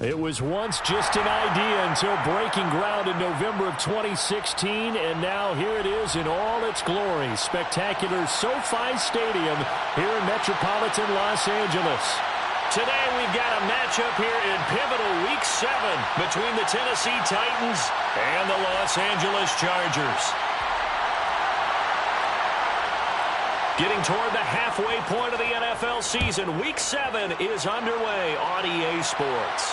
It was once just an idea until breaking ground in November of 2016, and now here it is in all its glory. Spectacular SoFi Stadium here in metropolitan Los Angeles. Today we've got a matchup here in pivotal Week 7 between the Tennessee Titans and the Los Angeles Chargers. Getting toward the halfway point of the NFL season, Week 7 is underway on EA Sports.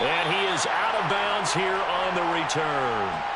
And he is out of bounds here on the return.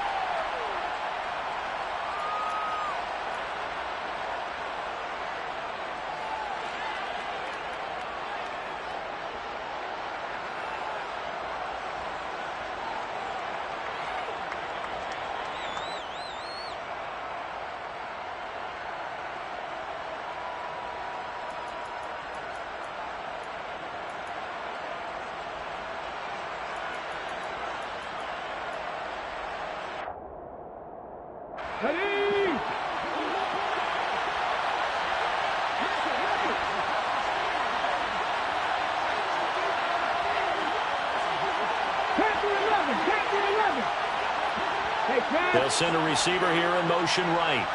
They'll send a receiver here in motion right.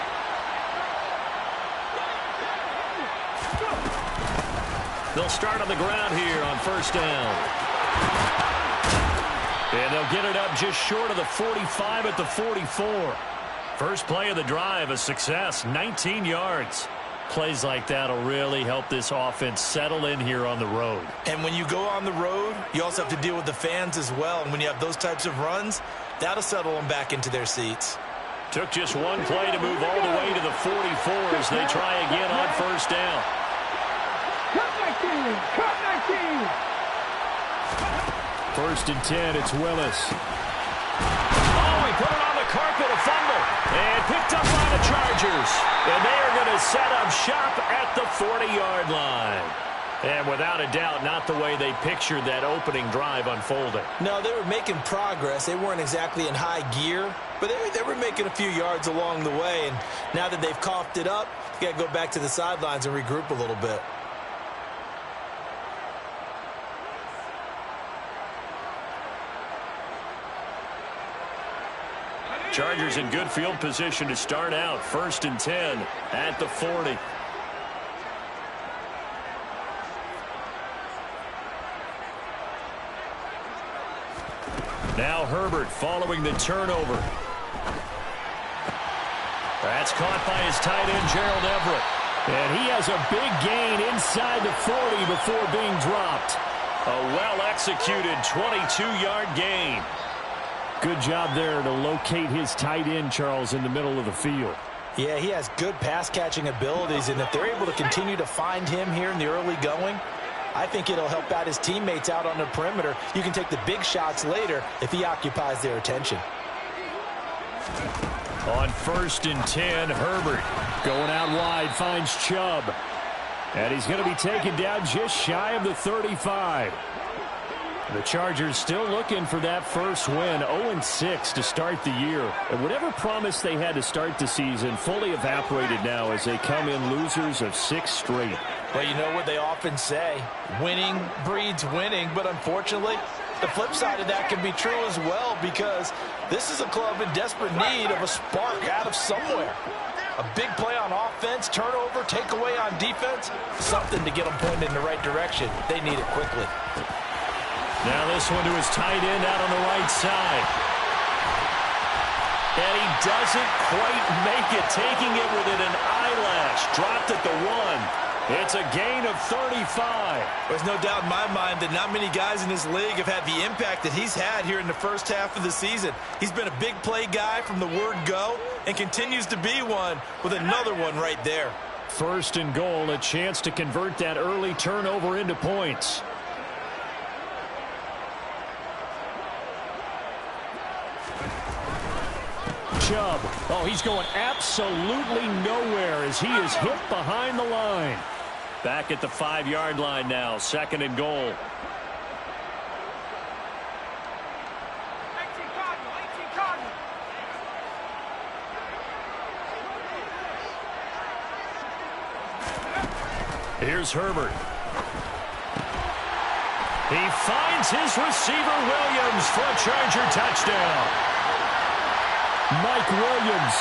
They'll start on the ground here on first down. And they'll get it up just short of the 45 at the 44. First play of the drive, a success, 19 yards. Plays like that will really help this offense settle in here on the road. And when you go on the road, you also have to deal with the fans as well. And when you have those types of runs, that'll settle them back into their seats. Took just one play to move all the way to the 44 as they try again on first down. First and 10, it's Willis. Oh, he put it on the carpet, a fumble. And picked up by the Chargers. And they are going to set up shop at the 40-yard line. And without a doubt, not the way they pictured that opening drive unfolding. No, they were making progress. They weren't exactly in high gear, but they were making a few yards along the way. And now that they've coughed it up, you got to go back to the sidelines and regroup a little bit. Chargers in good field position to start out. First and 10 at the 40. Now Herbert following the turnover. That's caught by his tight end, Gerald Everett. And he has a big gain inside the 40 before being dropped. A well-executed 22-yard gain. Good job there to locate his tight end, Charles, in the middle of the field. Yeah, he has good pass-catching abilities, and if they're able to continue to find him here in the early going, I think it'll help out his teammates out on the perimeter. You can take the big shots later if he occupies their attention. On first and 10, Herbert going out wide, finds Chubb. And he's going to be taken down just shy of the 35. The Chargers still looking for that first win, 0-6 to start the year. And whatever promise they had to start the season fully evaporated now as they come in losers of 6 straight. Well, you know what they often say, winning breeds winning, but unfortunately, the flip side of that can be true as well because this is a club in desperate need of a spark out of somewhere. A big play on offense, turnover, takeaway on defense, something to get them pointed in the right direction. They need it quickly. Now this one to his tight end out on the right side. And he doesn't quite make it, taking it within an eyelash. Dropped at the 1. It's a gain of 35. There's no doubt in my mind that not many guys in this league have had the impact that he's had here in the first half of the season. He's been a big play guy from the word go and continues to be one with another one right there. First and goal, a chance to convert that early turnover into points. Chubb. Oh, he's going absolutely nowhere as he is hit behind the line. Back at the 5-yard line now, second and goal. Here's Herbert. He finds his receiver, Williams, for a Charger touchdown. Mike Williams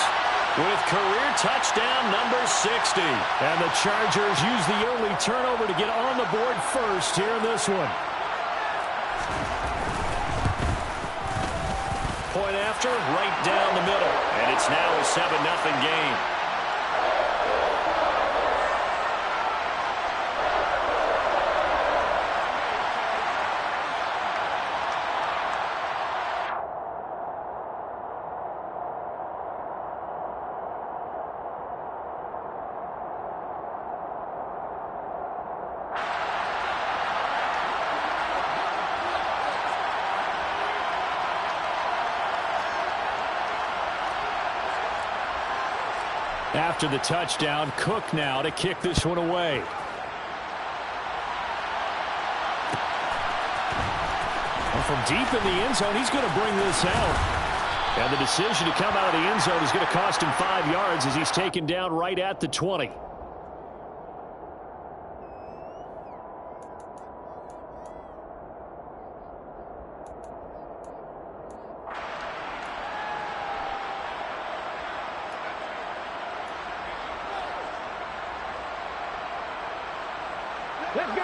with career touchdown number 60. And the Chargers use the early turnover to get on the board first here in this one. Point after, right down the middle. And it's now a 7-0 game. After the touchdown, Cook now to kick this one away. Well, from deep in the end zone, he's going to bring this out. And the decision to come out of the end zone is going to cost him 5 yards as he's taken down right at the 20.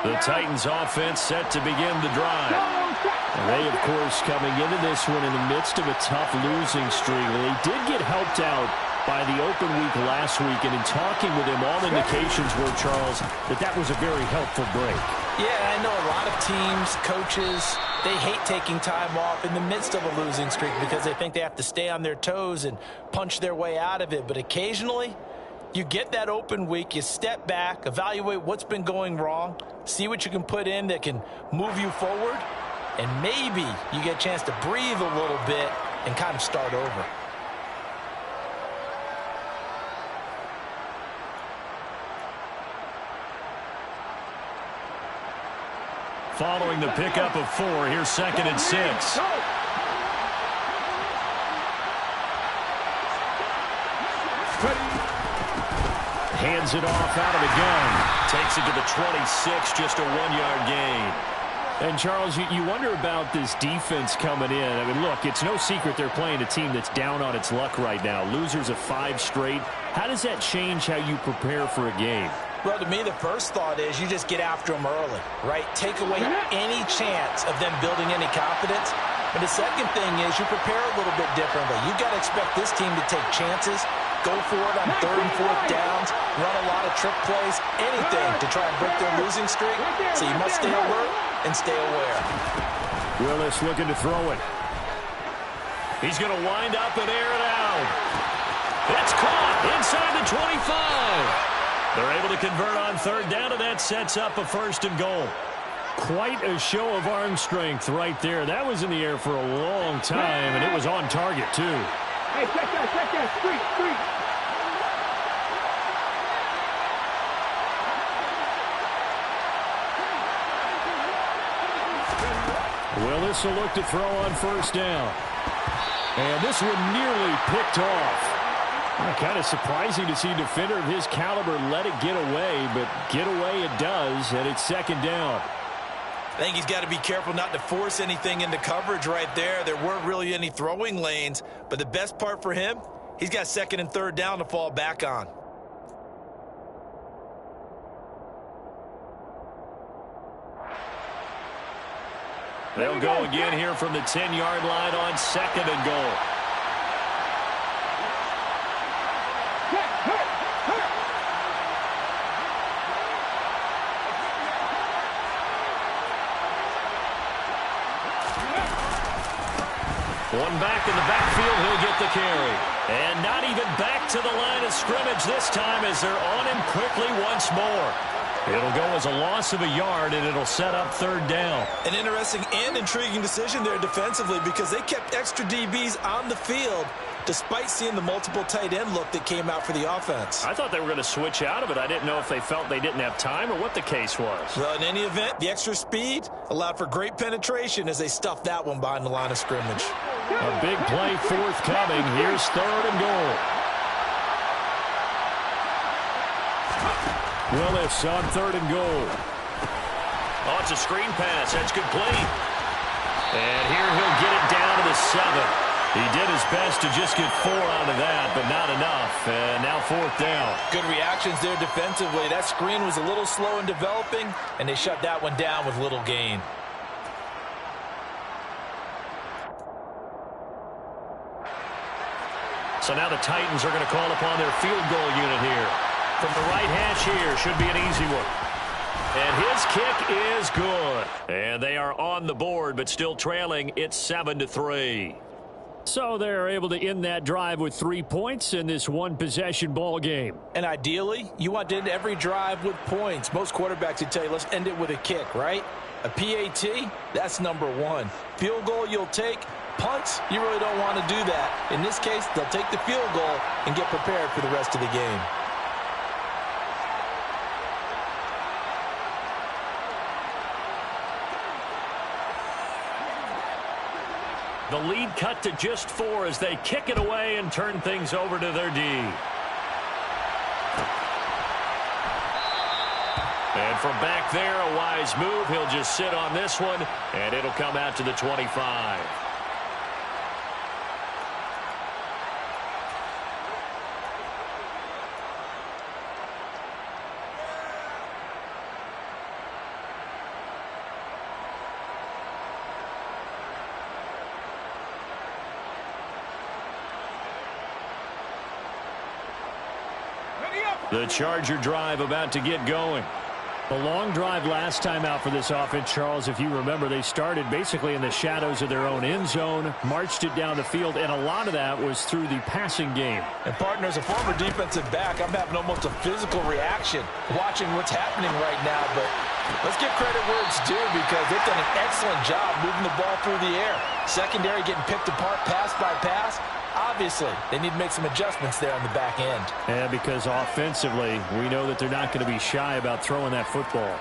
The Titans offense set to begin the drive. They, of course, coming into this one in the midst of a tough losing streak. They did get helped out by the open week last week, and in talking with him, all indications were, Charles, that was a very helpful break. Yeah, I know a lot of teams, coaches, they hate taking time off in the midst of a losing streak because they think they have to stay on their toes and punch their way out of it. But occasionally, you get that open week, you step back, evaluate what's been going wrong, see what you can put in that can move you forward, and maybe you get a chance to breathe a little bit and kind of start over. Following the pickup of 4, here's 2nd and 6. Hands it off out of the gun. Takes it to the 26, just a 1-yard gain. And, Charles, you wonder about this defense coming in. I mean, look, it's no secret they're playing a team that's down on its luck right now. Losers of 5 straight. How does that change how you prepare for a game? Well, to me, the first thought is you just get after them early, right? Take away any chance of them building any confidence. But the second thing is you prepare a little bit differently. You've got to expect this team to take chances, go for it on 3rd and 4th downs, run a lot of trick plays, anything to try and break their losing streak. So you must stay alert and stay aware. Willis looking to throw it. He's going to wind up and air it out. It's caught inside the 25. They're able to convert on 3rd down, and that sets up a 1st and goal. Quite a show of arm strength right there. That was in the air for a long time, and it was on target, too. Hey, check that, street. Willis will look to throw on 1st down. And this one nearly picked off. Kind of surprising to see a defender of his caliber let it get away, but get away it does, and it's 2nd down. I think he's got to be careful not to force anything into coverage right there. There weren't really any throwing lanes, but the best part for him, he's got 2nd and 3rd down to fall back on. They'll go again here from the 10-yard line on 2nd and goal. One back in the backfield, he'll get the carry. And not even back to the line of scrimmage this time as they're on him quickly once more. It'll go as a loss of a yard, and it'll set up 3rd down. An interesting and intriguing decision there defensively because they kept extra DBs on the field despite seeing the multiple tight end look that came out for the offense. I thought they were going to switch out of it. I didn't know if they felt they didn't have time or what the case was. Well, in any event, the extra speed allowed for great penetration as they stuffed that one behind the line of scrimmage. A big play forthcoming. Here's 3rd and goal. Willis on 3rd and goal. Oh, it's a screen pass. That's complete. And here he'll get it down to the 7. He did his best to just get 4 out of that, but not enough. And now 4th down. Good reactions there defensively. That screen was a little slow in developing, and they shut that one down with little gain. So now the Titans are going to call upon their field goal unit here. From the right hash here, should be an easy one. And his kick is good. And they are on the board, but still trailing. It's 7-3. So they're able to end that drive with 3 points in this one-possession ball game. And ideally, you want to end every drive with points. Most quarterbacks would tell you, let's end it with a kick, right? A PAT, that's number 1. Field goal you'll take. Punts, you really don't want to do that. In this case, they'll take the field goal and get prepared for the rest of the game. The lead cut to just 4 as they kick it away and turn things over to their D. And from back there, a wise move. He'll just sit on this one, and it'll come out to the 25. The Charger drive about to get going. A long drive last time out for this offense, Charles. If you remember, they started basically in the shadows of their own end zone, marched it down the field, and a lot of that was through the passing game. And, partner, as a former defensive back, I'm having almost a physical reaction watching what's happening right now. But let's give credit where it's due because they've done an excellent job moving the ball through the air. Secondary getting picked apart pass by pass. Obviously, they need to make some adjustments there on the back end. Yeah, because offensively, we know that they're not going to be shy about throwing that football.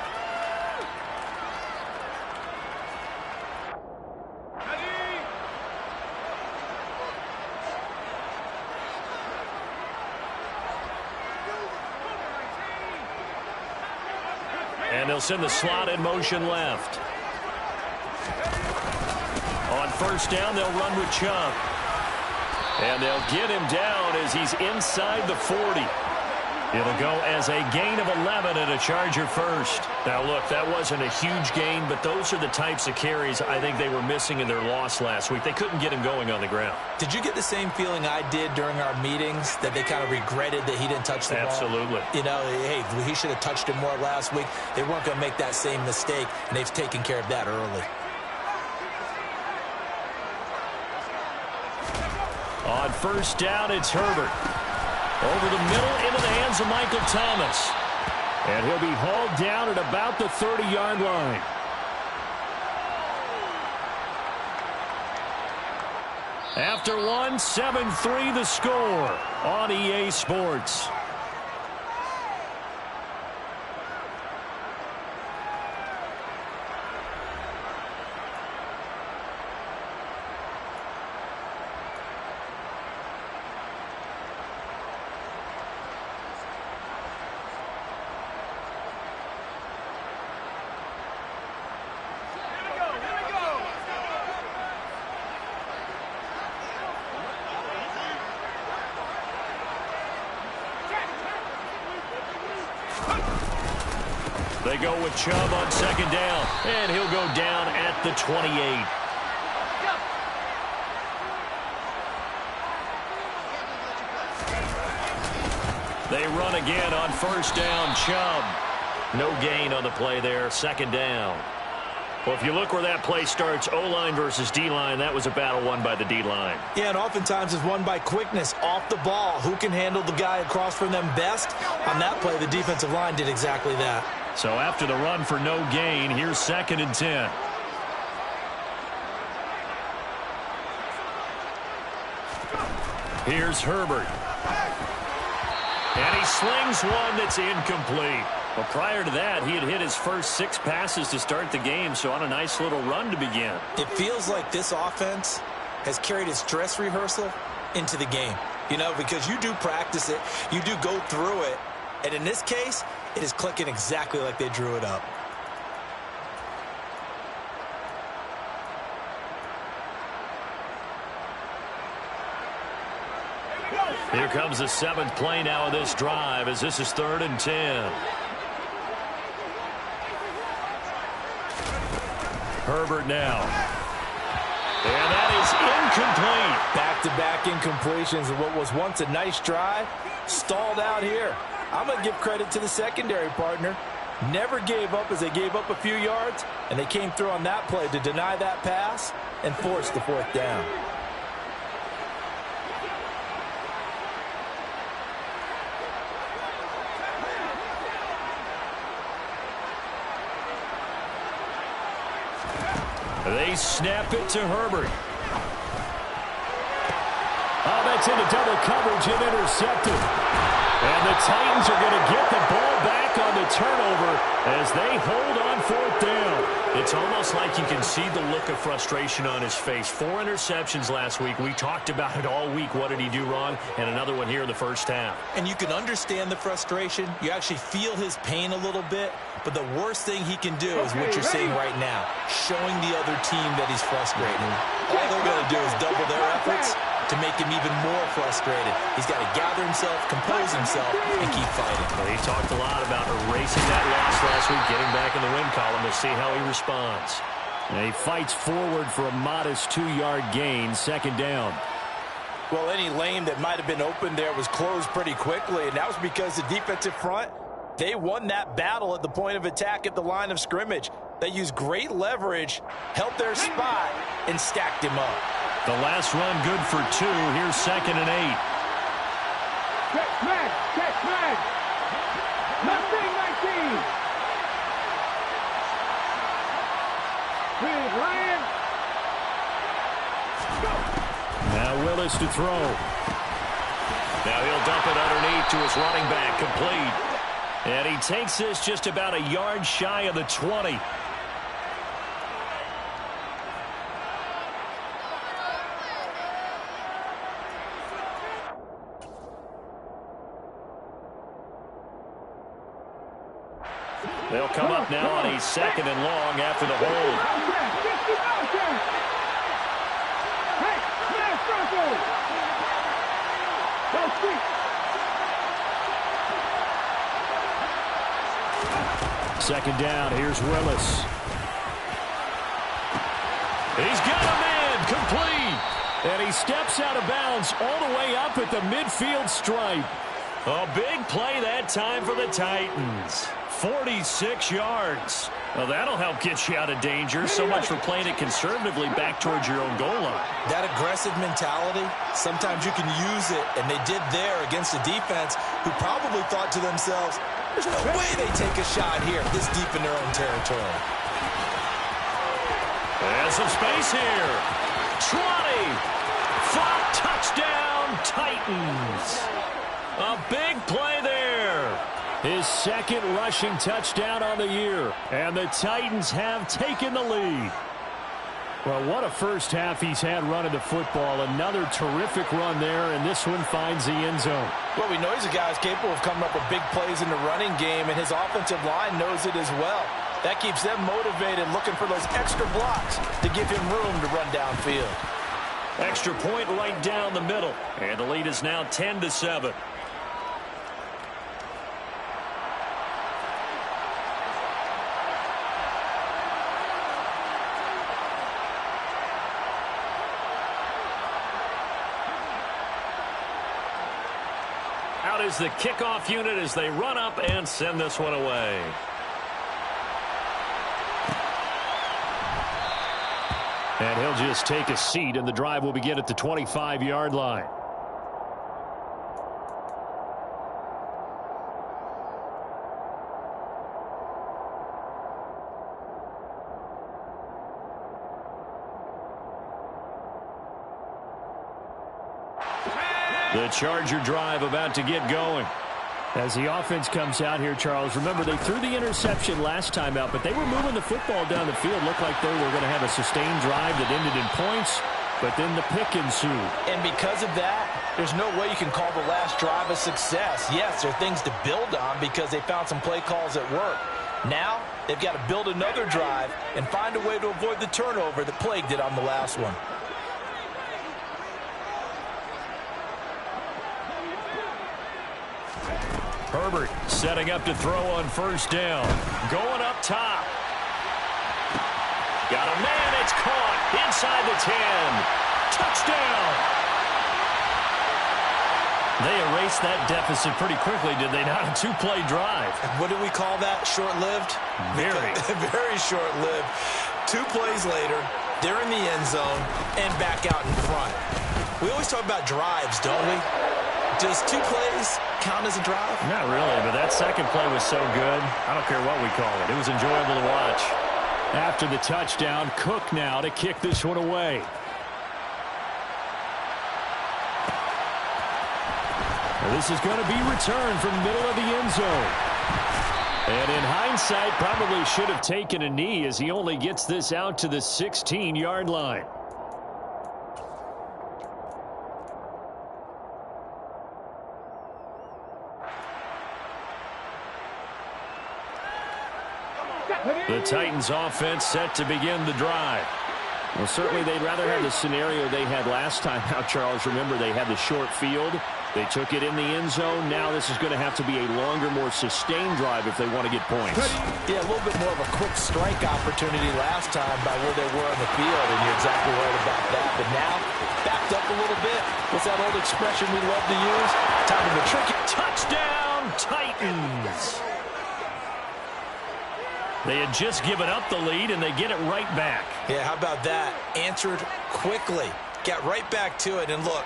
And they'll send the slot in motion left. On 1st down, they'll run with Chubb. And they'll get him down as he's inside the 40. It'll go as a gain of 11 and a Charger first. Now, look, that wasn't a huge gain, but those are the types of carries I think they were missing in their loss last week. They couldn't get him going on the ground. Did you get the same feeling I did during our meetings, that they kind of regretted that he didn't touch the ball? Absolutely. You know, hey, he should have touched it more last week. They weren't going to make that same mistake, and they've taken care of that early. On 1st down, it's Herbert. Over the middle into the hands of Michael Thomas. And he'll be hauled down at about the 30-yard line. After 7-3 the score on EA Sports. They go with Chubb on 2nd down, and he'll go down at the 28. They run again on 1st down. Chubb. No gain on the play there. 2nd down. Well, if you look where that play starts, O-line versus D-line, that was a battle won by the D-line. Yeah, and oftentimes it's won by quickness off the ball. Who can handle the guy across from them best? On that play, the defensive line did exactly that. So after the run for no gain, here's 2nd and 10. Here's Herbert. And he slings one that's incomplete. Well, prior to that, he had hit his first 6 passes to start the game, so on a nice little run to begin. It feels like this offense has carried its dress rehearsal into the game. You know, because you do practice it, you do go through it, and in this case, It is clicking exactly like they drew it up. Here comes the 7th play now of this drive as this is 3rd and 10. Herbert now. And that is incomplete. Back-to-back incompletions of what was once a nice drive, stalled out here. I'm going to give credit to the secondary partner. Never gave up as they gave up a few yards, and they came through on that play to deny that pass and force the 4th down. They snap it to Herbert. Oh, that's into double coverage and intercepted. And the Titans are going to get the ball back on the turnover as they hold on 4th down. It's almost like you can see the look of frustration on his face. 4 interceptions last week. We talked about it all week. What did he do wrong? And another one here in the first half. And you can understand the frustration. You actually feel his pain a little bit. But the worst thing he can do is what you're seeing right now, showing the other team that he's frustrated. All they're going to do is double their efforts to make him even more frustrated. He's got to gather himself, compose himself, and keep fighting. Well, he talked a lot about erasing that loss last week, getting back in the win column. We'll see how he responds. And he fights forward for a modest 2-yard gain, 2nd down. Well, any lane that might have been open there was closed pretty quickly, and that was because the defensive front, they won that battle at the point of attack at the line of scrimmage. They used great leverage, held their spot, and stacked him up. The last run good for 2. Here's 2nd and 8. Check flag, check flag. Nothing 19. Big Lion. Now Willis to throw. Now he'll dump it underneath to his running back, complete. And he takes this just about a yard shy of the 20. They'll come up now on a 2nd and long after the hold. Hey, smash Broncos. Go quick. Second down, here's Willis. He's got a man, complete. And he steps out of bounds all the way up at the midfield stripe. A big play that time for the Titans. 46 yards. Well, that'll help get you out of danger. So much for playing it conservatively back towards your own goal line. That aggressive mentality, sometimes you can use it, and they did there against a defense who probably thought to themselves, there's no way they take a shot here this deep in their own territory. And some space here. Trotty. Flop touchdown, Titans. A big play there. His 2nd rushing touchdown on the year. And the Titans have taken the lead. Well, what a first half he's had running the football. Another terrific run there, and this one finds the end zone. Well, we know he's a guy who's capable of coming up with big plays in the running game, and his offensive line knows it as well. That keeps them motivated, looking for those extra blocks to give him room to run downfield. Extra point right down the middle. And the lead is now 10-7. Out is the kickoff unit as they run up and send this one away. And he'll just take a seat, and the drive will begin at the 25-yard line. The Charger drive about to get going. As the offense comes out here, Charles, remember they threw the interception last time out, but they were moving the football down the field. Looked like they were going to have a sustained drive that ended in points, but then the pick ensued. And because of that, There's no way you can call the last drive a success. Yes, there are things to build on because they found some play calls that work. Now, they've got to build another drive and find a way to avoid the turnover that plagued it on the last one. Herbert setting up to throw on first down. Going up top. Got a man. It's caught inside the 10. Touchdown. They erased that deficit pretty quickly, did they not? A two-play drive. What do we call that? Short-lived? Very. Very short-lived. 2 plays later, they're in the end zone and back out in front. We always talk about drives, don't we? Does 2 plays count as a drive? Not really, but that second play was so good. I don't care what we call it. It was enjoyable to watch. After the touchdown, Cook now to kick this one away. This is going to be returned from the middle of the end zone. And in hindsight, probably should have taken a knee as he only gets this out to the 16-yard line. The Titans offense set to begin the drive. Well, certainly they'd rather have the scenario they had last time. Now, Charles, remember they had the short field. They took it in the end zone. Now this is going to have to be a longer, more sustained drive if they want to get points. Yeah, a little bit more of a quick strike opportunity last time by where they were on the field, and you're exactly right about that. But now, backed up a little bit. What's that old expression we love to use? Time to be tricky. Touchdown, Titans! They had just given up the lead, and they get it right back. Yeah, how about that? Answered quickly. Got right back to it, and look,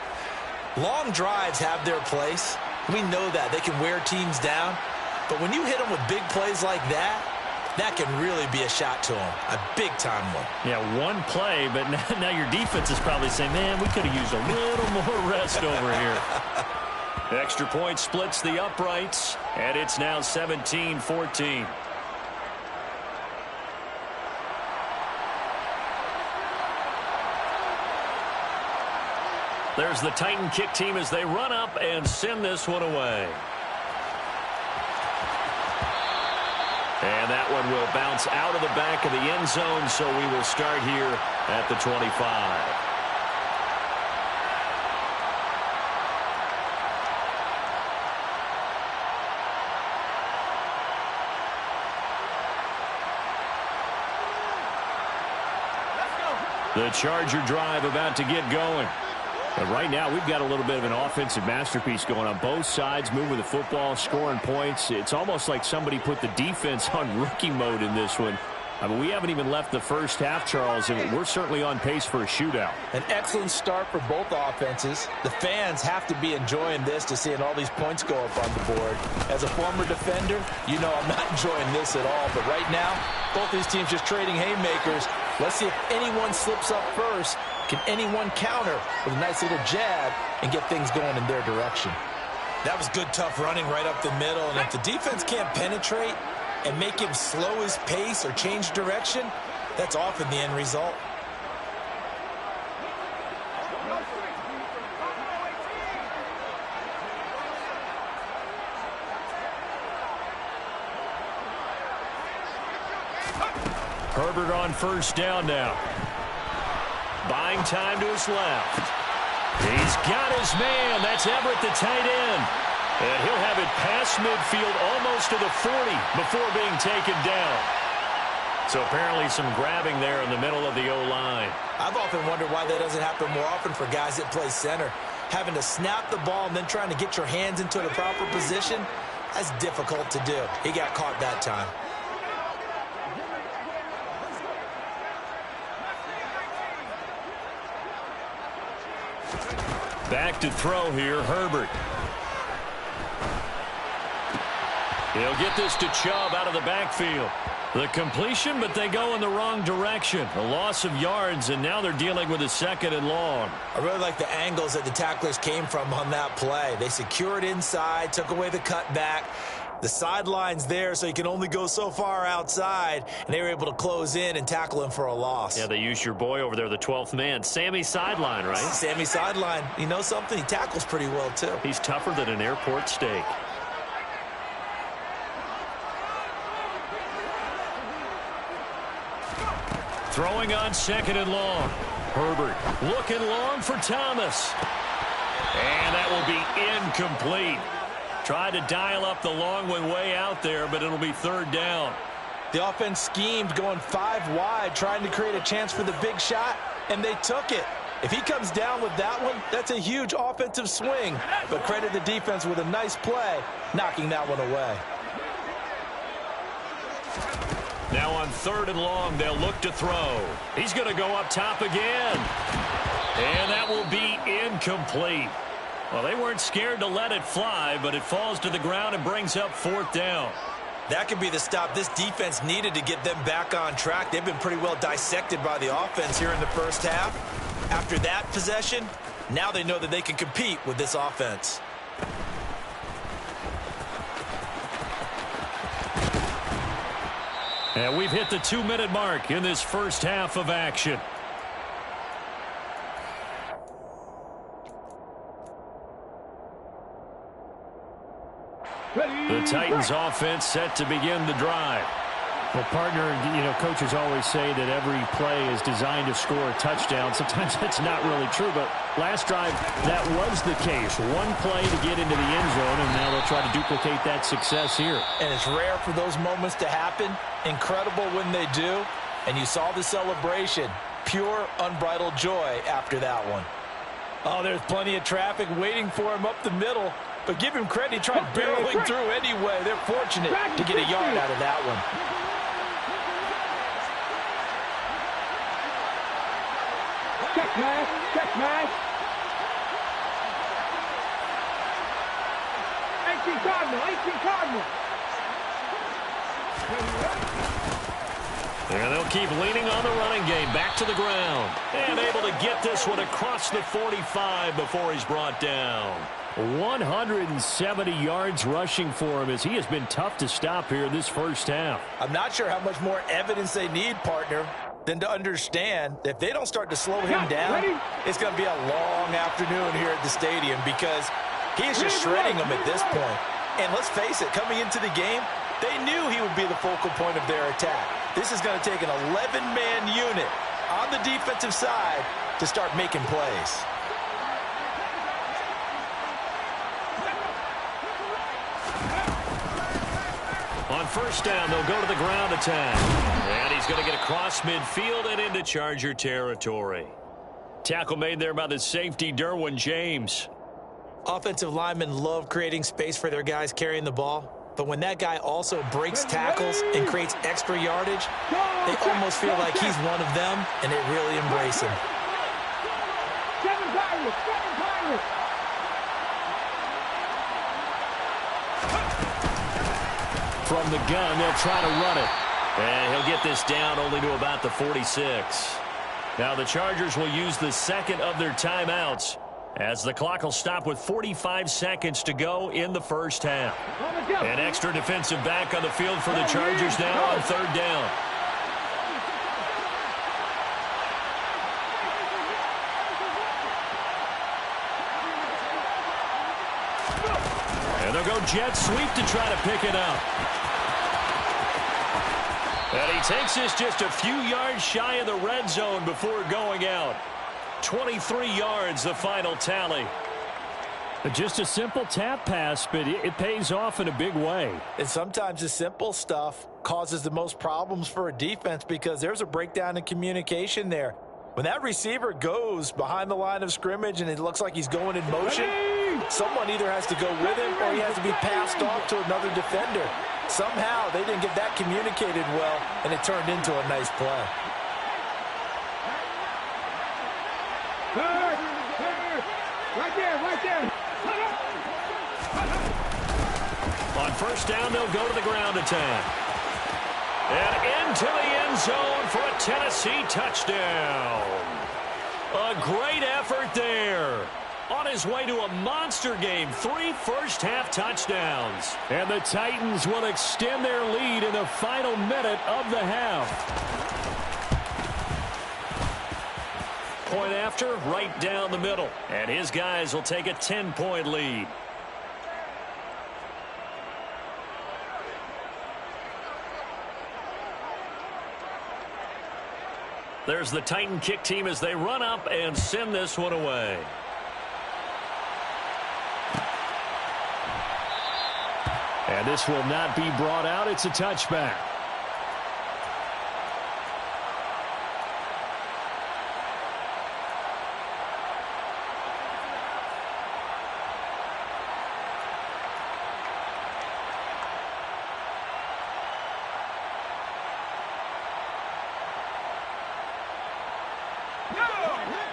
long drives have their place. We know that. They can wear teams down. But when you hit them with big plays like that, that can really be a shot to them. A big-time one. Yeah, one play, but now your defense is probably saying, man, we could have used a little more rest over here. Extra point splits the uprights, and it's now 17-14. There's the Titan kick team as they run up and send this one away. And that one will bounce out of the back of the end zone, so we will start here at the 25. The Charger drive about to get going. But right now, we've got a little bit of an offensive masterpiece going on both sides, moving the football, scoring points. It's almost like somebody put the defense on rookie mode in this one. I mean, we haven't even left the first half, Charles, and we're certainly on pace for a shootout. An excellent start for both offenses. The fans have to be enjoying this to seeing all these points go up on the board. As a former defender, you know I'm not enjoying this at all. But right now, both these teams just trading haymakers. Let's see if anyone slips up first. Can anyone counter with a nice little jab and get things going in their direction? That was good, tough running right up the middle. And if the defense can't penetrate and make him slow his pace or change direction, that's often the end result. Herbert on first down now. Buying time to his left. He's got his man. That's Everett, the tight end. And he'll have it past midfield almost to the 40 before being taken down. So apparently some grabbing there in the middle of the O-line. I've often wondered why that doesn't happen more often for guys that play center. Having to snap the ball and then trying to get your hands into the proper position, that's difficult to do. He got caught that time. Back to throw here, Herbert. He'll get this to Chubb out of the backfield. The completion, but they go in the wrong direction. A loss of yards, and now they're dealing with a second and long. I really like the angles that the tacklers came from on that play. They secured inside, took away the cutback, The sideline's there, so you can only go so far outside, and they were able to close in and tackle him for a loss. Yeah, they used your boy over there, the 12th man. Sammy sideline, right? Sammy sideline. You know something? He tackles pretty well, too. He's tougher than an airport steak. Throwing on 2nd and long. Herbert looking long for Thomas. And that will be incomplete. Tried to dial up the long one way out there, but it'll be 3rd down. The offense schemed going 5 wide, trying to create a chance for the big shot, and they took it. If he comes down with that one, that's a huge offensive swing. But credit the defense with a nice play, knocking that one away. Now on 3rd and long, they'll look to throw. He's going to go up top again. And that will be incomplete. Well, they weren't scared to let it fly, but it falls to the ground and brings up 4th down. That could be the stop this defense needed to get them back on track. They've been pretty well dissected by the offense here in the first half. After that possession, now they know that they can compete with this offense. And we've hit the 2-minute mark in this first half of action. The Titans offense set to begin the drive. Well, partner, coaches always say that every play is designed to score a touchdown. Sometimes that's not really true, but last drive, that was the case. One play to get into the end zone, and now they'll try to duplicate that success here. And it's rare for those moments to happen. Incredible when they do. And you saw the celebration. Pure, unbridled joy after that one. Oh, there's plenty of traffic waiting for him up the middle. But give him credit, he tried barreling through anyway. They're fortunate to get a yard out of that one. Check pass, check pass. 18 Cardinal. And they'll keep leaning on the running game. Back to the ground. And able to get this one across the 45 before he's brought down. 170 yards rushing for him as he has been tough to stop here in this first half. I'm not sure how much more evidence they need, partner, than to understand that if they don't start to slow him down, it's going to be a long afternoon here at the stadium because he is just shredding them at this point. And let's face it, coming into the game, they knew he would be the focal point of their attack. This is going to take an 11-man unit on the defensive side to start making plays. On 1st down, they'll go to the ground attack. And he's going to get across midfield and into Charger territory. Tackle made there by the safety, Derwin James. Offensive linemen love creating space for their guys carrying the ball. But when that guy also breaks tackles and creates extra yardage, they almost feel like he's one of them, and they really embrace him. 7 Pirates. From the gun, they'll try to run it. And he'll get this down only to about the 46. Now the Chargers will use the 2nd of their timeouts as the clock will stop with 45 seconds to go in the first half. An extra defensive back on the field for the Chargers now on 3rd down. And they'll go jet sweep to try to pick it up. And he takes this just a few yards shy of the red zone before going out. 23 yards, the final tally. Just a simple tap pass, but it pays off in a big way. And sometimes the simple stuff causes the most problems for a defense because there's a breakdown in communication there. When that receiver goes behind the line of scrimmage and it looks like he's going in motion, someone either has to go with him or he has to be passed off to another defender. Somehow they didn't get that communicated well, and it turned into a nice play. Right there. On 1st down, they'll go to the ground attack. And into the end zone for a Tennessee touchdown. A great effort there. on his way to a monster game. 3 first-half touchdowns. And the Titans will extend their lead in the final minute of the half. Point after, right down the middle. And his guys will take a 10-point lead. There's the Titan kick team as they run up and send this one away. And this will not be brought out. It's a touchback.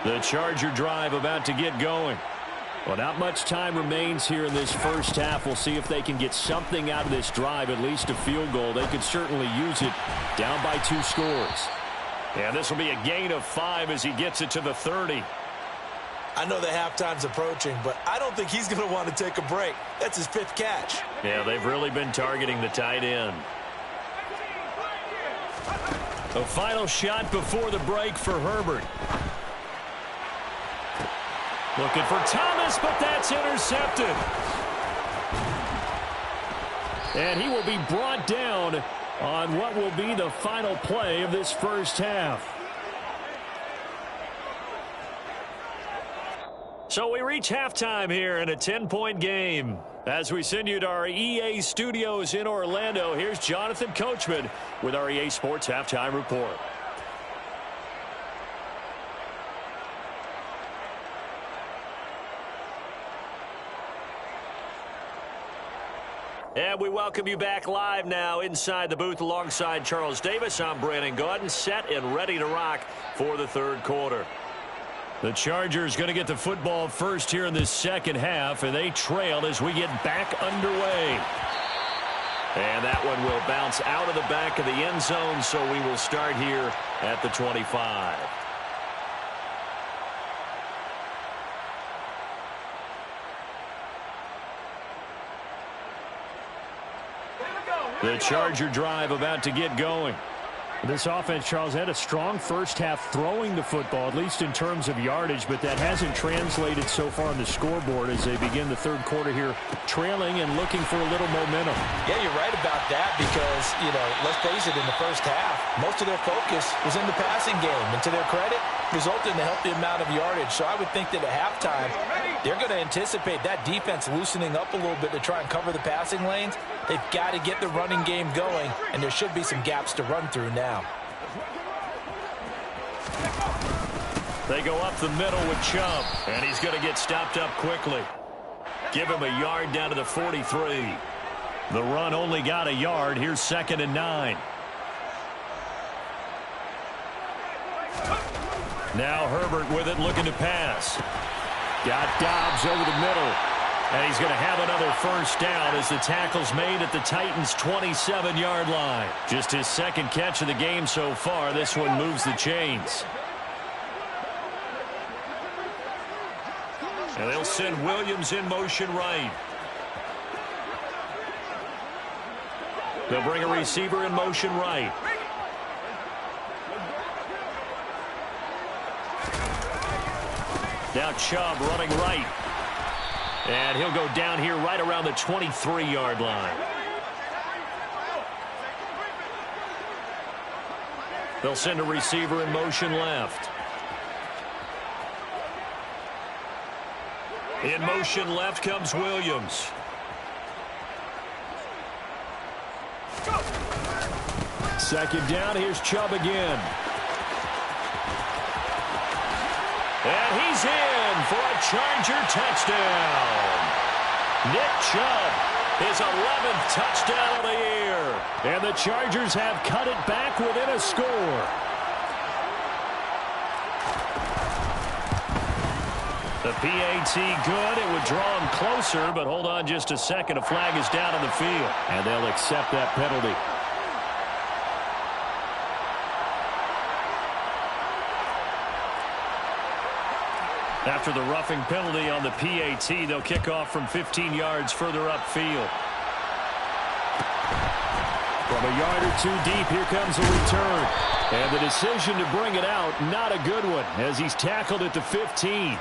The Charger drive about to get going. Well, not much time remains here in this first half. We'll see if they can get something out of this drive, at least a field goal. They could certainly use it down by 2 scores. And this will be a gain of 5 as he gets it to the 30. I know the halftime's approaching, but I don't think he's going to want to take a break. That's his 5th catch. Yeah, they've really been targeting the tight end. A final shot before the break for Herbert. Looking for Thomas, but that's intercepted. And he will be brought down on what will be the final play of this first half. So we reach halftime here in a 10-point game. As we send you to our EA studios in Orlando, here's Jonathan Coachman with our EA Sports Halftime Report. And we welcome you back live now inside the booth alongside Charles Davis. I'm Brandon Gaudin, set and ready to rock for the third quarter. The Chargers going to get the football first here in this second half, and they trail as we get back underway. And that one will bounce out of the back of the end zone, so we will start here at the 25. The Charger drive about to get going. This offense, Charles, had a strong first half throwing the football, at least in terms of yardage, but that hasn't translated so far on the scoreboard as they begin the third quarter here, trailing and looking for a little momentum. Yeah, you're right about that because, let's face it, in the first half, most of their focus was in the passing game. And to their credit, resulted in a healthy amount of yardage. So I would think that at halftime, they're going to anticipate that defense loosening up a little bit to try and cover the passing lanes. They've got to get the running game going, and there should be some gaps to run through now. They go up the middle with Chubb, and he's going to get stopped up quickly. Give him a yard down to the 43. The run only got a yard. Here's 2nd and 9. Now Herbert with it, looking to pass. Got Dobbs over the middle. And he's going to have another first down as the tackle's made at the Titans' 27-yard line. Just his 2nd catch of the game so far. This one moves the chains. And they'll send Williams in motion right. They'll bring a receiver in motion right. Now Chubb running right. And he'll go down here right around the 23-yard line. They'll send a receiver in motion left. In motion left comes Williams. Second down, here's Chubb again. And he's in for a Charger touchdown. Nick Chubb, his 11th touchdown of the year. And the Chargers have cut it back within a score. The PAT good. It would draw him closer, but hold on just a second. A flag is down on the field. And they'll accept that penalty. After the roughing penalty on the PAT, they'll kick off from 15 yards further upfield. From a yard or two deep, here comes a return. And the decision to bring it out, not a good one, as he's tackled at the 15.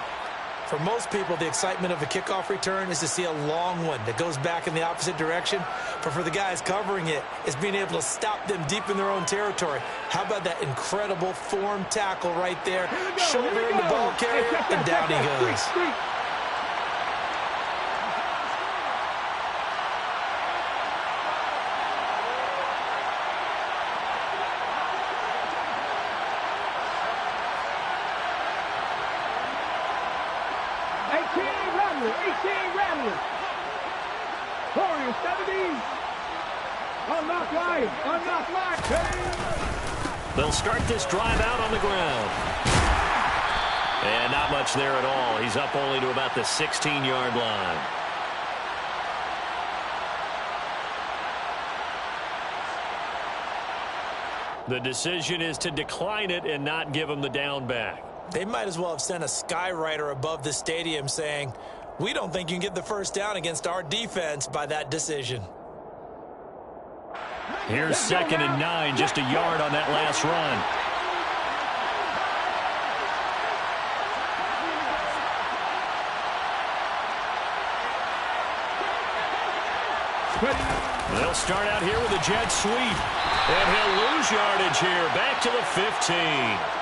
For most people, the excitement of a kickoff return is to see a long one that goes back in the opposite direction. But for the guys covering it, it's being able to stop them deep in their own territory. How about that incredible form tackle right there? Shouldering the ball carrier, and down he goes. 18 Rattler. Warriors 17. Unlock line. Unlock line. They'll start this drive out on the ground. And not much there at all. He's up only to about the 16-yard line. The decision is to decline it and not give him the down back. They might as well have sent a skywriter above the stadium saying, we don't think you can get the first down against our defense by that decision. Here's 2nd and 9, just a yard on that last run. They'll start out here with a jet sweep. And he'll lose yardage here, back to the 15.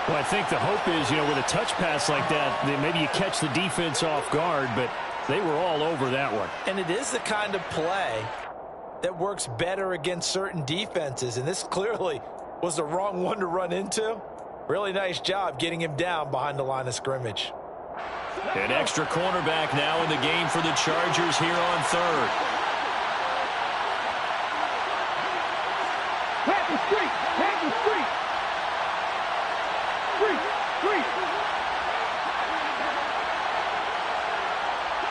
Well, I think the hope is, with a touch pass like that, maybe you catch the defense off guard, but they were all over that one. And it is the kind of play that works better against certain defenses, and this clearly was the wrong one to run into. Really nice job getting him down behind the line of scrimmage. An extra cornerback now in the game for the Chargers here on third. Pat the street. Pat the street. Street. Street.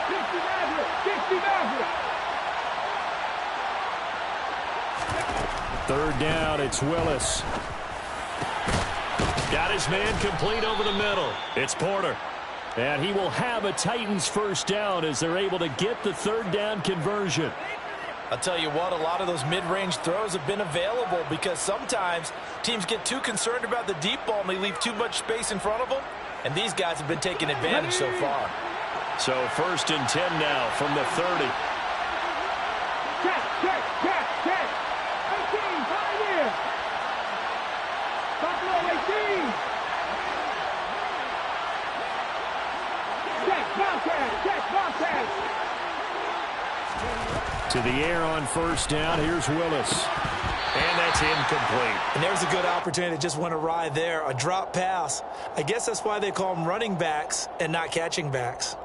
60 Maverick. 60 Maverick. Third down, it's Willis. Got his man complete over the middle. It's Porter. And he will have a Titans first down as they're able to get the third down conversion. I'll tell you what, a lot of those mid-range throws have been available because sometimes teams get too concerned about the deep ball and they leave too much space in front of them. And these guys have been taking advantage so far. So 1st and 10 now from the 30. Check, check, check, check. 18, 5 years. Buffalo 18. Check, Bobcat, check, Bobcat. To the air on first down. Here's Willis. And that's incomplete. And there's a good opportunity that just went awry there. A drop pass. I guess that's why they call them running backs and not catching backs.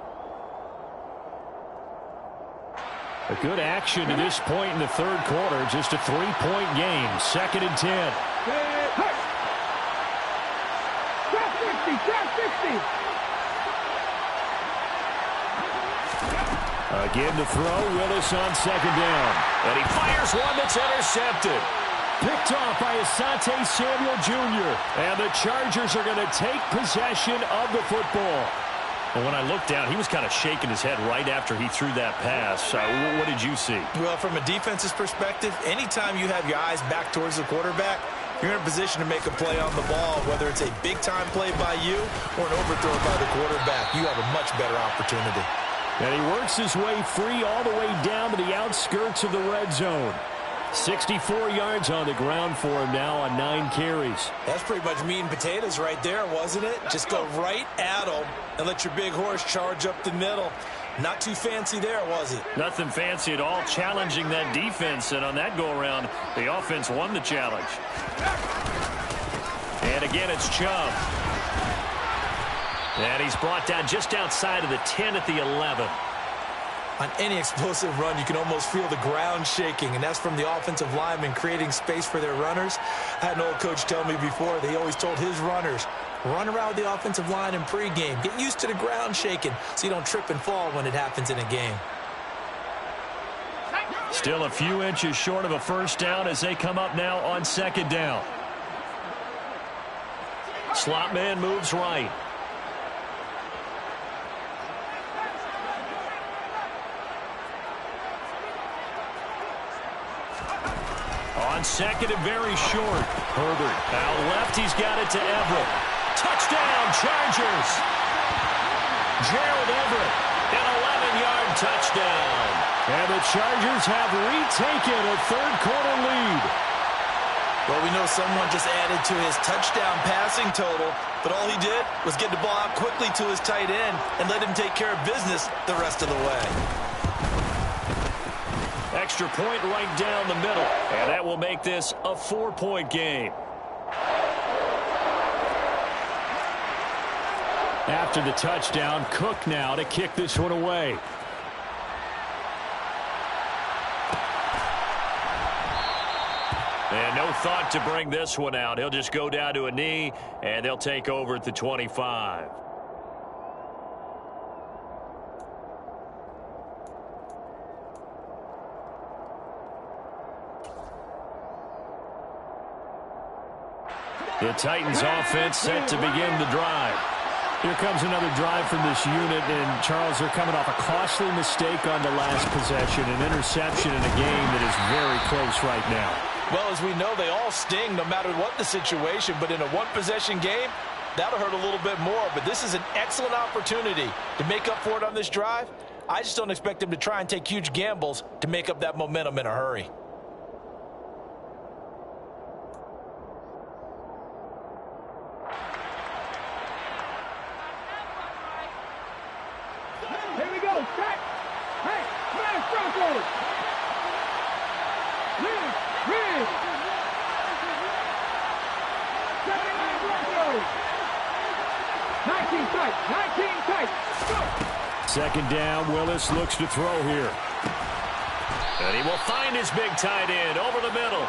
A good action to this point in the third quarter. Just a 3-point game. 2nd and 10. Drop 50, drop 50. Again to throw, Willis on 2nd down. And he fires one that's intercepted. Picked off by Asante Samuel Jr. And the Chargers are going to take possession of the football. And when I looked down, he was kind of shaking his head right after he threw that pass. What did you see? Well, from a defense's perspective, anytime you have your eyes back towards the quarterback, you're in a position to make a play on the ball, whether it's a big-time play by you or an overthrow by the quarterback. You have a much better opportunity. And he works his way free all the way down to the outskirts of the red zone. 64 yards on the ground for him now on 9 carries. That's pretty much meat and potatoes right there, wasn't it? Just go right at him and let your big horse charge up the middle. Not too fancy there, was it? Nothing fancy at all, challenging that defense. And on that go-around, the offense won the challenge. And again, it's Chubb. And he's brought down just outside of the 10 at the 11. On any explosive run, you can almost feel the ground shaking, and that's from the offensive linemen creating space for their runners. I had an old coach tell me before, they always told his runners, run around the offensive line in pregame. Get used to the ground shaking so you don't trip and fall when it happens in a game. Still a few inches short of a first down as they come up now on 2nd down. Slot man moves right. On second and very short. Herbert out left. He's got it to Everett. Touchdown, Chargers. Gerald Everett, an 11-yard touchdown. And the Chargers have retaken a third-quarter lead. Well, we know someone just added to his touchdown passing total, but all he did was get the ball out quickly to his tight end and let him take care of business the rest of the way. Extra point right down the middle, and that will make this a 4-point game. After the touchdown, Cook now to kick this one away. And no thought to bring this one out. He'll just go down to a knee, and they'll take over at the 25. The Titans offense set to begin the drive. Here comes another drive from this unit, and Charles, they're coming off a costly mistake on the last possession, an interception in a game that is very close right now. Well, as we know, they all sting no matter what the situation, but in a one-possession game, that'll hurt a little bit more. But this is an excellent opportunity to make up for it on this drive. I just don't expect them to try and take huge gambles to make up that momentum in a hurry. Here we go. Set. Hey, smash Broncos. Ridge. 79 Broncos. 19 tight. 19 tight. Go. Second down, Willis looks to throw here. And he will find his big tight end over the middle.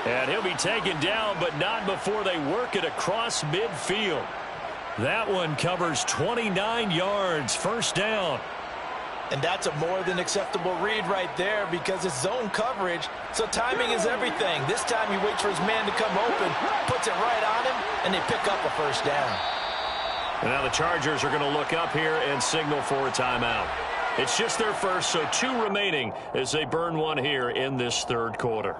And he'll be taken down, but not before they work it across midfield. That one covers 29 yards, first down. And that's a more than acceptable read right there because it's zone coverage, so timing is everything. This time he waits for his man to come open, puts it right on him, and they pick up a first down. And now the Chargers are going to look up here and signal for a timeout. It's just their first, so 2 remaining as they burn one here in this third quarter.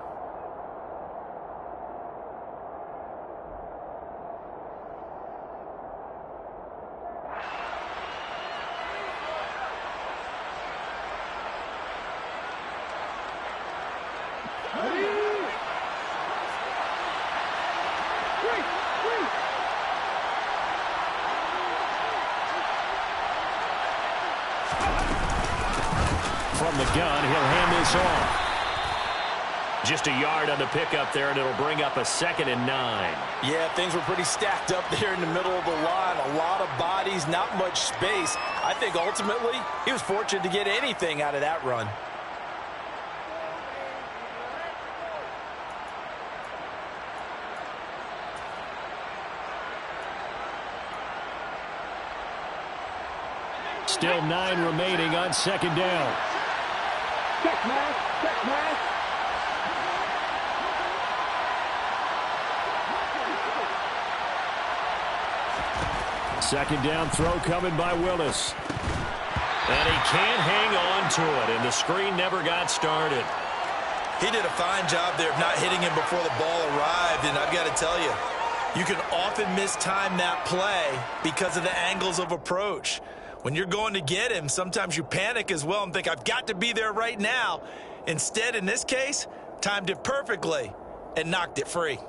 From the gun, he'll hand this off. Just a yard on the pickup there, and it'll bring up a 2nd and 9. Yeah, things were pretty stacked up there in the middle of the line. A lot of bodies, not much space. I think ultimately he was fortunate to get anything out of that run. Still 9 remaining on second down. Check match. Check match. Second down throw coming by Willis. And he can't hang on to it, and the screen never got started. He did a fine job there of not hitting him before the ball arrived, and I've got to tell you, you can often mistime that play because of the angles of approach. When you're going to get him, sometimes you panic as well and think, I've got to be there right now. Instead, in this case, timed it perfectly and knocked it free.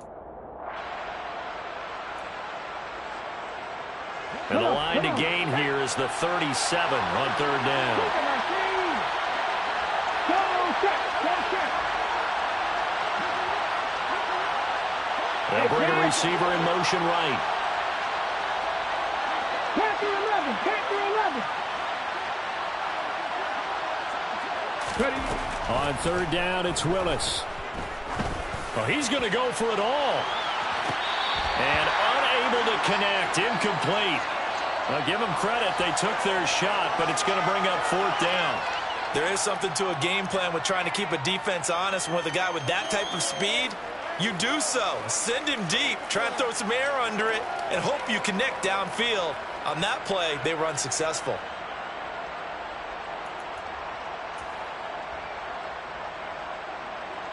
And the line to gain here is the 37 on third down. They'll bring a receiver in motion right. Panther 11. Panther 11. Ready. On third down, it's Willis. Oh, he's going to go for it all. And unable to connect, incomplete. Well, give them credit. They took their shot, but it's going to bring up fourth down. There is something to a game plan with trying to keep a defense honest. And with a guy with that type of speed, you do so. Send him deep. Try and throw some air under it and hope you connect downfield. On that play, they were unsuccessful.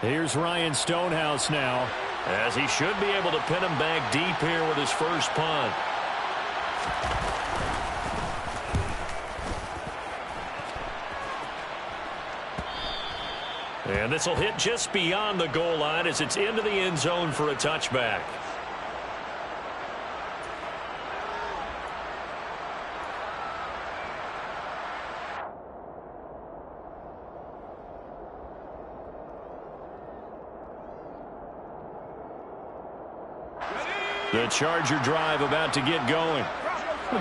Here's Ryan Stonehouse now. As he should be able to pin him back deep here with his first punt. And this will hit just beyond the goal line as it's into the end zone for a touchback. The Charger drive about to get going.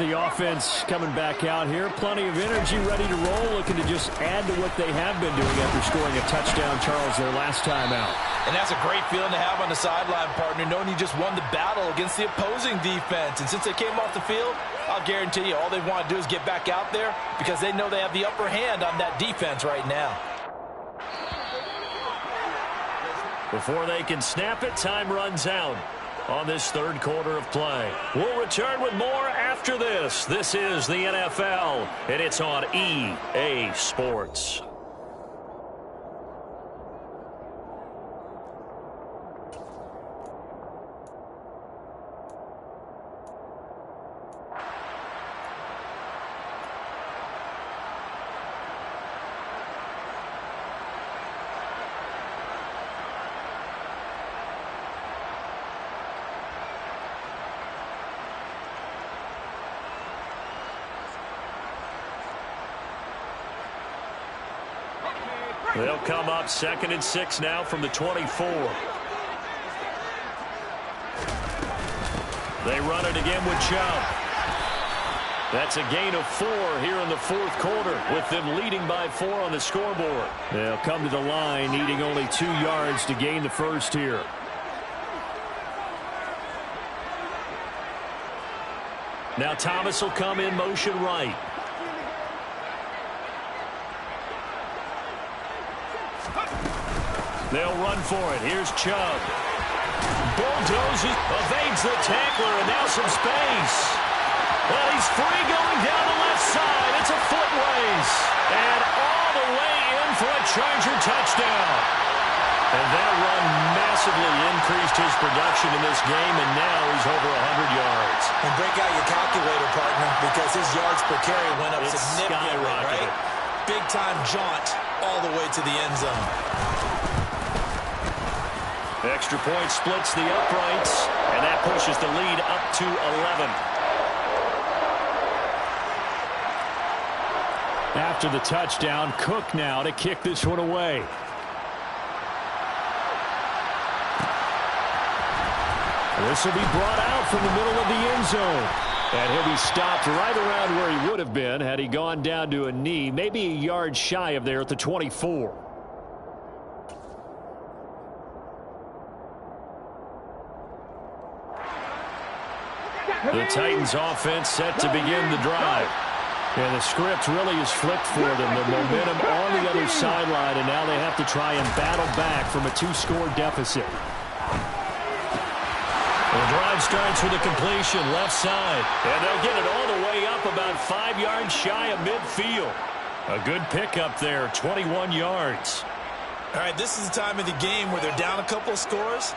The offense coming back out here. Plenty of energy, ready to roll, looking to just add to what they have been doing after scoring a touchdown, Charles, their last time out. And that's a great feeling to have on the sideline, partner, knowing you just won the battle against the opposing defense. And since they came off the field, I'll guarantee you all they want to do is get back out there because they know they have the upper hand on that defense right now. Before they can snap it, time runs out on this third quarter of play. We'll return with more after this. This is the NFL, and it's on EA Sports. They'll come up 2nd and 6 now from the 24. They run it again with Chubb. That's a gain of 4 here in the fourth quarter with them leading by 4 on the scoreboard. They'll come to the line needing only 2 yards to gain the first here. Now Thomas will come in motion right. They'll run for it. Here's Chubb. Bulldozes, evades the tackler, and now some space. Well, he's free going down the left side. It's a foot race. And all the way in for a Charger touchdown. And that run massively increased his production in this game, and now he's over 100 yards. And break out your calculator, partner, because his yards per carry went up significantly, right? Big-time jaunt all the way to the end zone. Extra point splits the uprights, and that pushes the lead up to 11. After the touchdown, Cook now to kick this one away. This will be brought out from the middle of the end zone. And he'll be stopped right around where he would have been had he gone down to a knee, maybe a yard shy of there at the 24. The Titans offense set to begin the drive. And the script really is flipped for them. The momentum on the other sideline, and now they have to try and battle back from a 2-score deficit. The drive starts with a completion left side. And they'll get it all the way up about 5 yards shy of midfield. A good pickup there, 21 yards. All right, this is the time of the game where they're down a couple of scores,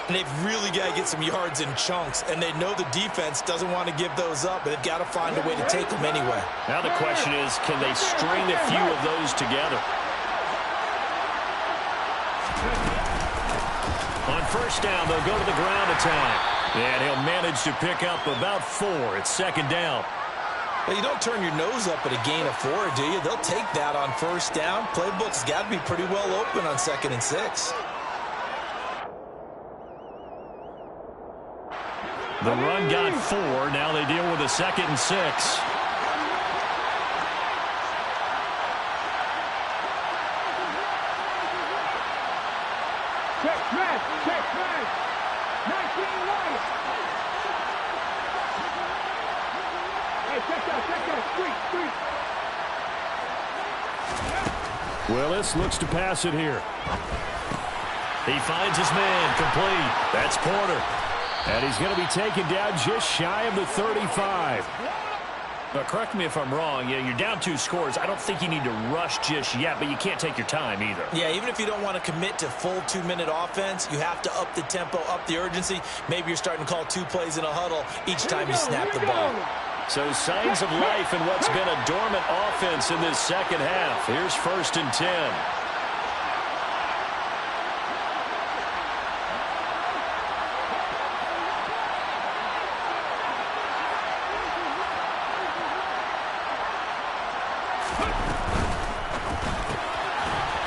and they've really got to get some yards in chunks, and they know the defense doesn't want to give those up, but they've got to find a way to take them anyway. Now the question is, can they string a few of those together? On first down, they'll go to the ground attack, and he'll manage to pick up about 4. It's 2nd down. Well, you don't turn your nose up at a gain of 4, do you? They'll take that on first down. Playbook's got to be pretty well open on 2nd and 6. The run got 4. Now they deal with a 2nd and 6. Check, man. 19 right. Hey, check that. Street. Willis looks to pass it here. He finds his man, complete. That's Porter. And he's going to be taken down just shy of the 35. But correct me if I'm wrong. Yeah, you're down 2 scores. I don't think you need to rush just yet, but you can't take your time either. Yeah, even if you don't want to commit to full 2-minute offense, you have to up the tempo, up the urgency. Maybe you're starting to call 2 plays in a huddle each time you snap the ball. So signs of life in what's been a dormant offense in this second half. Here's 1st and 10.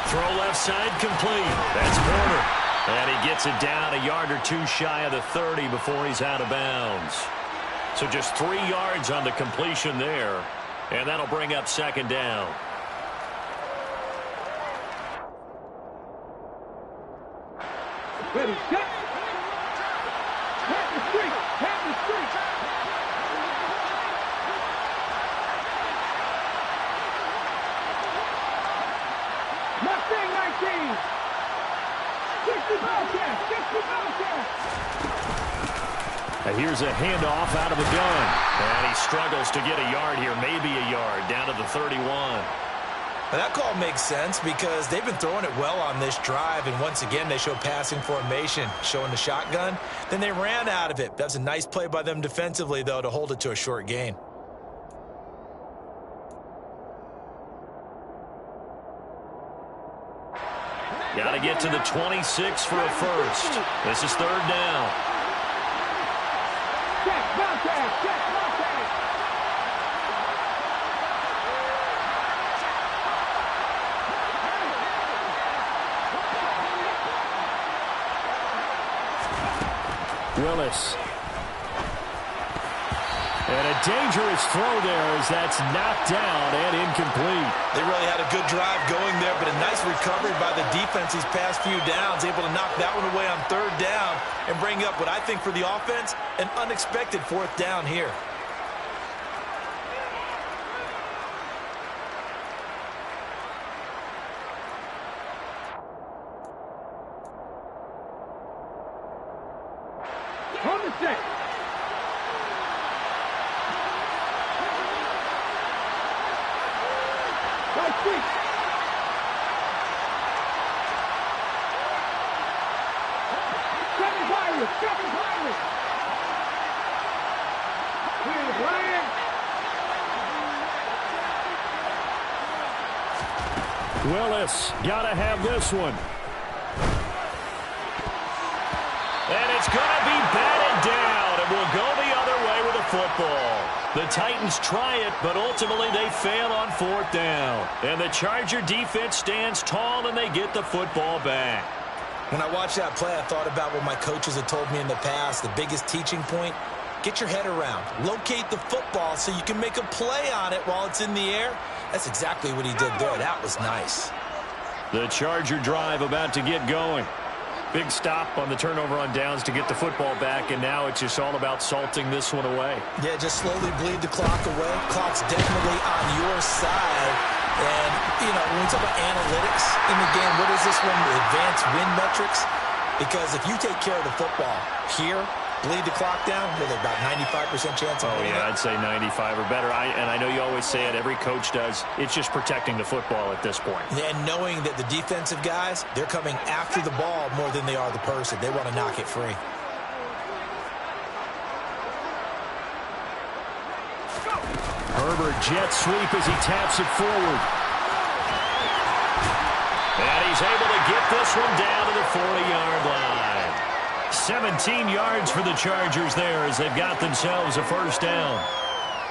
Throw left side complete. That's Porter. And he gets it down a yard or 2 shy of the 30 before he's out of bounds. So just 3 yards on the completion there. And that'll bring up 2nd down. Ready, set. Tap the street. Tap the street. Mustang 19. 60 Bobcat. 60 Bobcat. And here's a handoff out of the gun. And he struggles to get a yard here, maybe a yard, down to the 31. Now that call makes sense because they've been throwing it well on this drive, and once again they show passing formation, showing the shotgun. Then they ran out of it. That's a nice play by them defensively, though, to hold it to a short gain. Got to get to the 26 for a first. This is 3rd down. Check, Bobcat. Check, Bobcat. Willis. And a dangerous throw there as that's knocked down and incomplete. They really had a good drive going there, but a nice recovery by the defense these past few downs, able to knock that one away on 3rd down and bring up what I think for the offense, an unexpected 4th down here. On the set. Right feet. Seven Pirates. Seven Pirates. Here's Ryan. Willis, gotta have this one. And it's gonna be batted down, and we'll go the other way with the football. The Titans try it, but ultimately they fail on 4th down. And the Charger defense stands tall, and they get the football back. When I watched that play, I thought about what my coaches had told me in the past. The biggest teaching point, get your head around. Locate the football so you can make a play on it while it's in the air. That's exactly what he did there. That was nice. The Charger drive about to get going. Big stop on the turnover on downs to get the football back, and now it's just all about salting this one away. Yeah, just slowly bleed the clock away. Clock's definitely on your side. And, you know, when we talk about analytics in the game, what is this one? The advanced win metrics? Because if you take care of the football here, bleed the clock down, with about 95% chance of winning. I'd say 95 or better. And I know you always say it, every coach does. It's just protecting the football at this point. And knowing that the defensive guys, they're coming after the ball more than they are the person. They want to knock it free. Herbert jet sweep as he taps it forward. And he's able to get this one down to the 40-yard line. 17 yards for the Chargers there as they've got themselves a 1st down.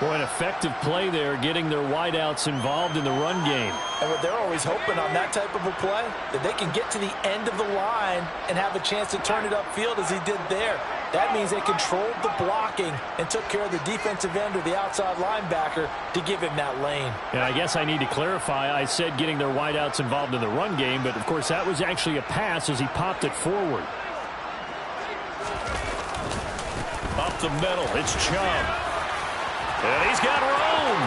Boy, an effective play there, getting their wideouts involved in the run game. And what they're always hoping on that type of a play, that they can get to the end of the line and have a chance to turn it upfield as he did there. That means they controlled the blocking and took care of the defensive end or the outside linebacker to give him that lane. And I guess I need to clarify, I said getting their wideouts involved in the run game, but of course that was actually a pass as he popped it forward. Up the middle, it's Chubb. And he's got room.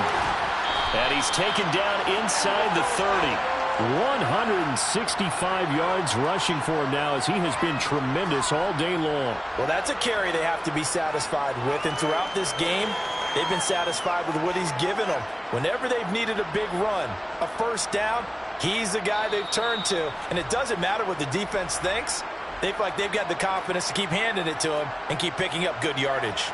And he's taken down inside the 30. 165 yards rushing for him now as he has been tremendous all day long. Well, that's a carry they have to be satisfied with. And throughout this game, They've been satisfied with what he's given them. Whenever they've needed a big run, a first down, he's the guy they've turned to. And it doesn't matter what the defense thinks. They feel like they've got the confidence to keep handing it to him and keep picking up good yardage.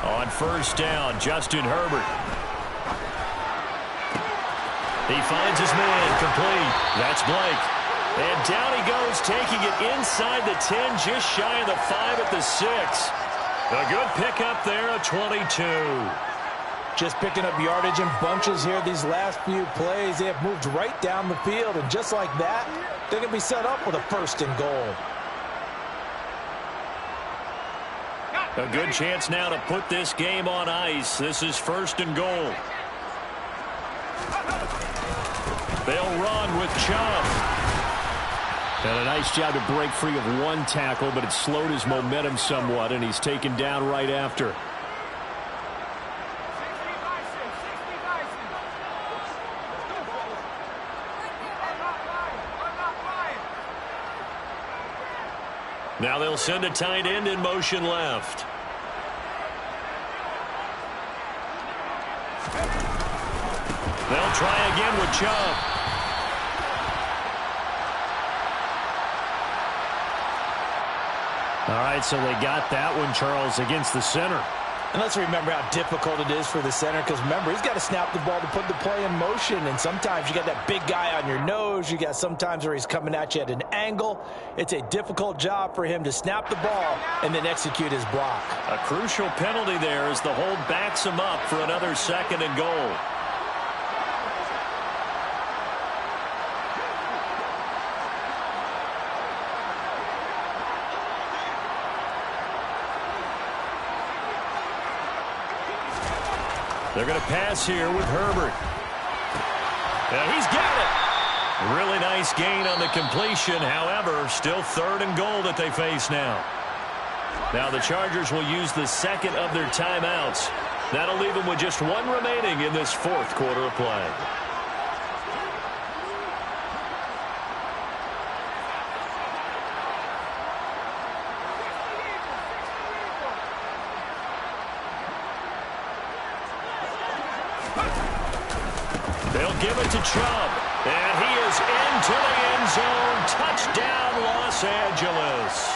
On first down, Justin Herbert. He finds his man, complete. That's Blake. And down he goes, taking it inside the 10, just shy of the 5 at the 6. A good pickup there, a 22. Just picking up yardage in bunches here these last few plays. They have moved right down the field, and just like that, they're going to be set up with a first and goal. A good chance now to put this game on ice. This is first and goal. They'll run with Chubb. And a nice job to break free of one tackle, but it slowed his momentum somewhat, and he's taken down right after. Now they'll send a tight end in motion left. They'll try again with Chubb. All right, so they got that one, Charles, against the center. And let's remember how difficult it is for the center, because remember, he's got to snap the ball to put the play in motion, and sometimes you got that big guy on your nose. You got sometimes where he's coming at you at an angle. It's a difficult job for him to snap the ball and then execute his block. A crucial penalty there as the hold backs him up for another second and goal. They're going to pass here with Herbert. And he's got it. Really nice gain on the completion. However, still third and goal that they face now. Now the Chargers will use the second of their timeouts. That'll leave them with just one remaining in this fourth quarter of play. They'll give it to Chubb. And he is into the end zone. Touchdown, Los Angeles.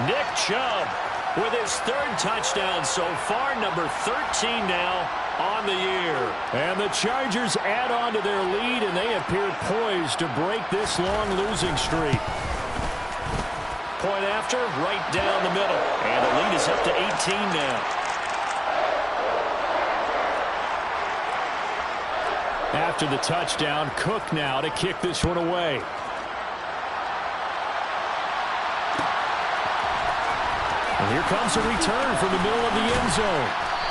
Nick Chubb with his third touchdown so far, number 13 now on the year. And the Chargers add on to their lead, and they appear poised to break this long losing streak. Point after, right down the middle. And the lead is up to 18 now. After the touchdown, Cook now to kick this one away. And here comes a return from the middle of the end zone.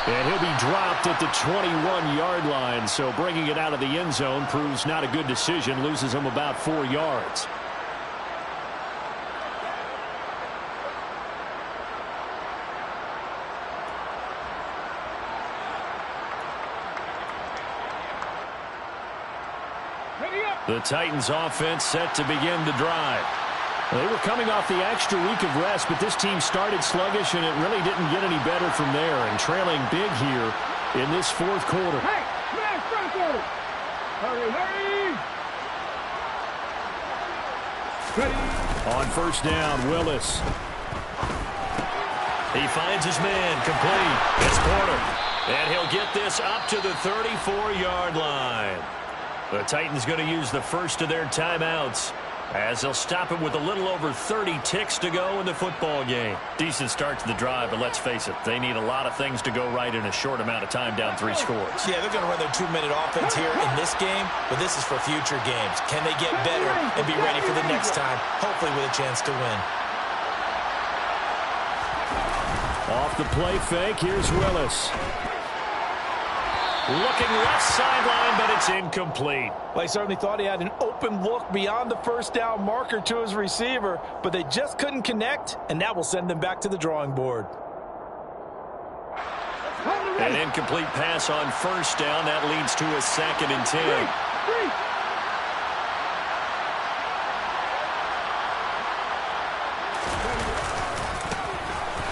And he'll be dropped at the 21-yard line. So bringing it out of the end zone proves not a good decision. Loses him about 4 yards. The Titans offense set to begin the drive. They were coming off the extra week of rest, but this team started sluggish, and it really didn't get any better from there. And trailing big here in this fourth quarter. Hey, man, front of it. Hurry, hurry. Ready. On first down, Willis. He finds his man, complete. It's Porter. And he'll get this up to the 34-yard line. The Titans going to use the first of their timeouts as they'll stop it with a little over 30 ticks to go in the football game. Decent start to the drive, but let's face it, they need a lot of things to go right in a short amount of time, down 3 scores. Yeah, they're going to run their 2-minute offense here in this game, but this is for future games. Can they get better and be ready for the next time, hopefully with a chance to win? Off the play fake, here's Willis. Looking left sideline, but it's incomplete. Well, he certainly thought he had an open look beyond the first down marker to his receiver, but they just couldn't connect, and that will send them back to the drawing board. An incomplete pass on first down. That leads to a 2nd and 10.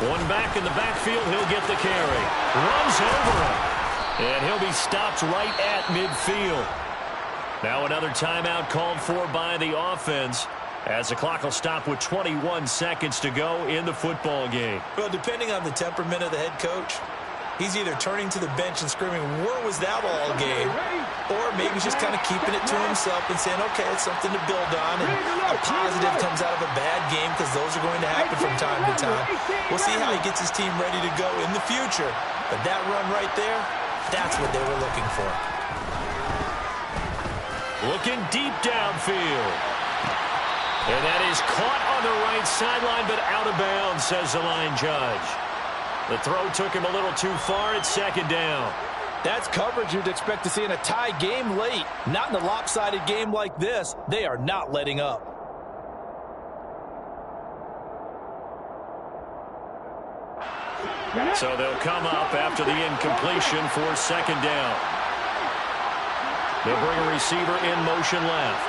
One back in the backfield. He'll get the carry. Runs over him. And he'll be stopped right at midfield. Now another timeout called for by the offense, as the clock will stop with 21 seconds to go in the football game. Well, depending on the temperament of the head coach, he's either turning to the bench and screaming, "Where was that all game?" or maybe just kind of keeping it to himself and saying, okay, it's something to build on, and a positive comes out of a bad game, because those are going to happen from time to time. We'll see how he gets his team ready to go in the future. But that run right there, that's what they were looking for. Looking deep downfield. And that is caught on the right sideline, but out of bounds, says the line judge. The throw took him a little too far. It's 2nd down. That's coverage you'd expect to see in a tie game late. Not in a lopsided game like this. They are not letting up. So they'll come up after the incompletion for 2nd down. They'll bring a receiver in motion left.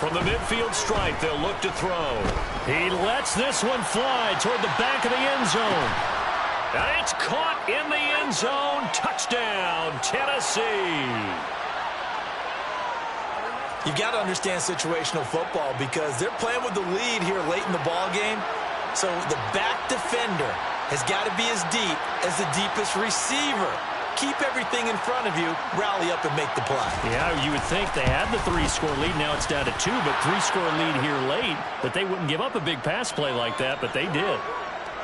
From the midfield stripe, they'll look to throw. He lets this one fly toward the back of the end zone. And it's caught in the end zone. Touchdown, Tennessee. You've got to understand situational football, because they're playing with the lead here late in the ball game. So the back defender has got to be as deep as the deepest receiver. Keep everything in front of you, rally up and make the play. Yeah, you would think they had the 3-score lead. Now it's down to 2, but 3-score lead here late. But they wouldn't give up a big pass play like that, but they did.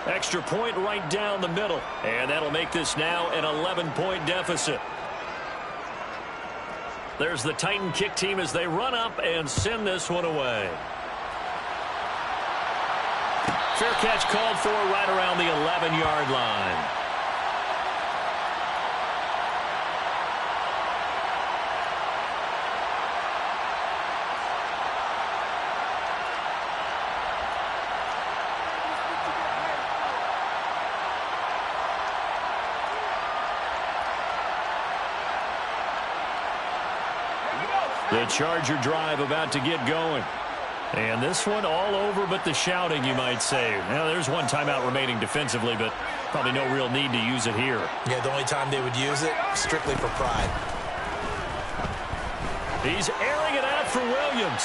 Extra point right down the middle. And that'll make this now an 11-point deficit. There's the Titan kick team as they run up and send this one away. Fair catch called for right around the 11-yard line. The Charger drive about to get going. And this one all over but the shouting, you might say. Now, there's one timeout remaining defensively, but probably no real need to use it here. Yeah, the only time they would use it, strictly for pride. He's airing it out for Williams.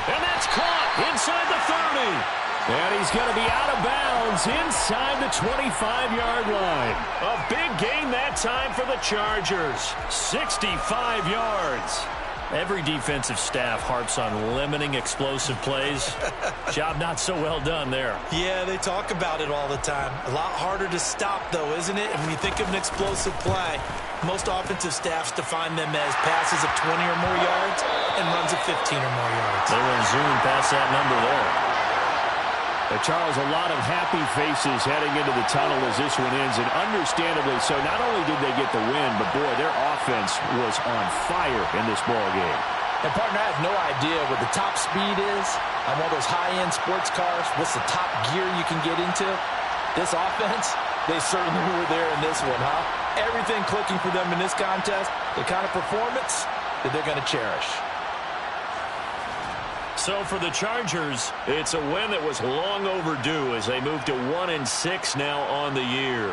And that's caught inside the 30. And he's going to be out of bounds inside the 25-yard line. A big gain that time for the Chargers. 65 yards. Every defensive staff harps on limiting explosive plays. Job not so well done there. Yeah, they talk about it all the time. A lot harder to stop, though, isn't it? And when you think of an explosive play, most offensive staffs define them as passes of 20 or more yards and runs of 15 or more yards. They went zooming past that number there. Charles, a lot of happy faces heading into the tunnel as this one ends, and understandably so. Not only did they get the win, but, boy, their offense was on fire in this ball game. And, partner, I have no idea what the top speed is on one of those high-end sports cars. What's the top gear you can get into? This offense, they certainly were there in this one, huh? Everything clicking for them in this contest, the kind of performance that they're going to cherish. So for the Chargers, it's a win that was long overdue as they move to 1-6 now on the year.